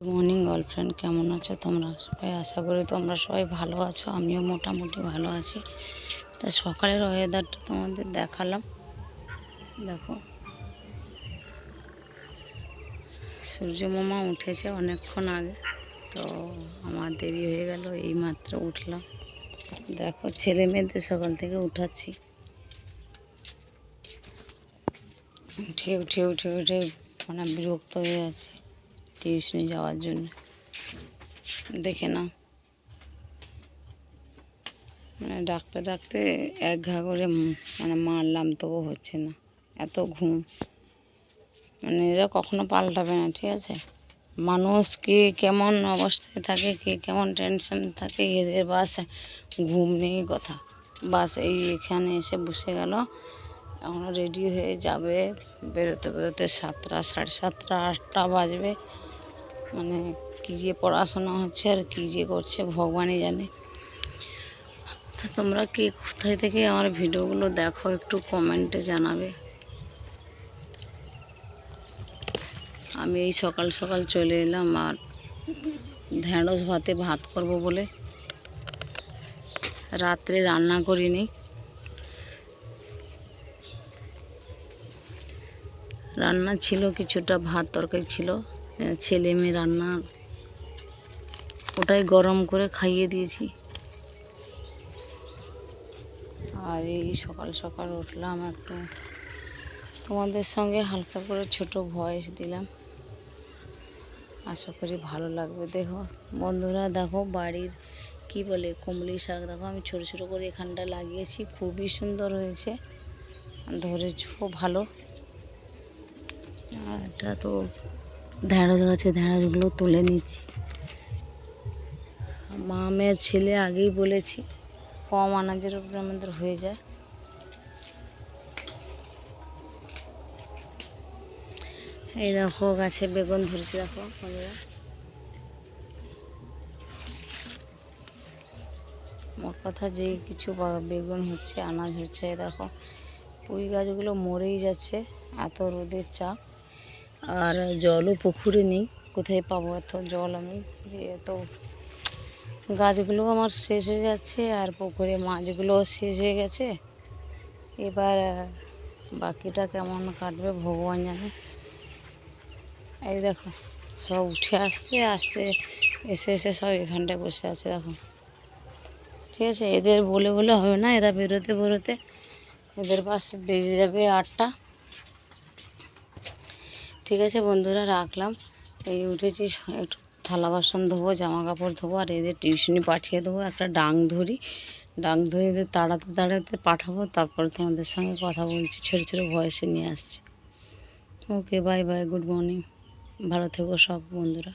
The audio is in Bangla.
গুড মর্নিং গার্লফ্রেন্ড, কেমন আছো তোমরা সবাই? আশা করি তোমরা সবাই ভালো আছো। আমিও মোটামুটি ভালো আছি। তা সকালের ওয়েদারটা তোমাদের দেখালাম। দেখো, সূর্য মামা উঠেছে অনেকক্ষণ আগে, তো আমার দেরি হয়ে গেল, এইমাত্র উঠলাম। দেখো, ছেলে মেয়েদের সকাল থেকে উঠাচ্ছি। উঠে উঠে উঠে উঠে মানে বিরক্ত হয়ে আছে টিউশনে যাওয়ার জন্য। দেখে না, মানে ডাকতে ডাকতে এক ঘা করে মানে মারলাম, তবু হচ্ছে না, এত ঘুম। মানে এরা কখনো পাল্টাবে না, ঠিক আছে? মানুষ কে কেমন অবস্থায় থাকে, কে কেমন টেনশন থাকে, এদের বাস ঘুম নেই কথা। বাস এই এখানে এসে বসে গেল, এখন রেডি হয়ে যাবে, বেরোতে বেরোতে 7টা, 7:30, 8টা বাজবে। মানে কী যে পড়াশোনা হচ্ছে আর কী যে করছে ভগবানই জানে। তা তোমরা কে কোথায় থেকে আমার ভিডিওগুলো দেখো একটু কমেন্টে জানাবে। আমি এই সকাল সকাল চলে এলাম, আর ঢ্যাঁড়স ভাতে ভাত করব বলে রাত্রে রান্না করিনি। রান্না ছিল কিছুটা, ভাত তরকারি ছিল, ছেলে মেয়ে রান্না, ওটাই গরম করে খাইয়ে দিয়েছি। আর এই সকাল সকাল উঠলাম, একটু তোমাদের সঙ্গে হালকা করে ছোট ভয়েস দিলাম, আশা করি ভালো লাগবে। দেখো বন্ধুরা, দেখো বাড়ির কি বলে কুমড়ি শাক, দেখো আমি ছোট ছোট করে এখানটা লাগিয়েছি, খুবই সুন্দর হয়েছে, ধরেছ ভালো। আর এটা তো ঢ্যাঁড়স গাছে, ঢ্যাঁড়সগুলো তুলে নিচ্ছি। মা মেয়ের ছেলে আগেই বলেছি, কম আনাজের উপরে আমাদের হয়ে যায়। এই দেখো গাছে বেগুন ধরেছে, দেখো বন্ধুরা, মোট কথা যে কিছু বেগুন হচ্ছে, আনাজ হচ্ছে। দেখো পুঁই গাছগুলো মরেই যাচ্ছে, এত রোদের চাপ, আর জলও পুকুরে নেই, কোথায় পাবো এত জল আমি, যে এত গাছগুলো আমার শেষ হয়ে যাচ্ছে, আর পুকুরে মাছগুলোও শেষ হয়ে গেছে। এবার বাকিটা কেমন কাটবে ভগবান জানে। এই দেখো সব উঠে আসছে, আসতে এসে এসে সব এখানটায় বসে আছে। দেখো, ঠিক আছে, এদের বলে বলে হবে না, এরা বেরোতে বেরোতে এদের বাস বেজে যাবে 8টা। ঠিক আছে বন্ধুরা, রাখলাম। এই উঠেছি, একটু থালা বাসন ধোবো, জামা কাপড় ধোবো, আর এদের টিউশনি পাঠিয়ে দেবো। একটা ডাং ধরি, ডাং ধরে এদের তাড়াতে তাড়াতে পাঠাবো, তারপর তোমাদের সঙ্গে কথা বলছি, ছোটো ছোটো ভয়েসে নিয়ে আসছি। ওকে, বাই বাই, গুড মর্নিং, ভালো থেকো সব বন্ধুরা।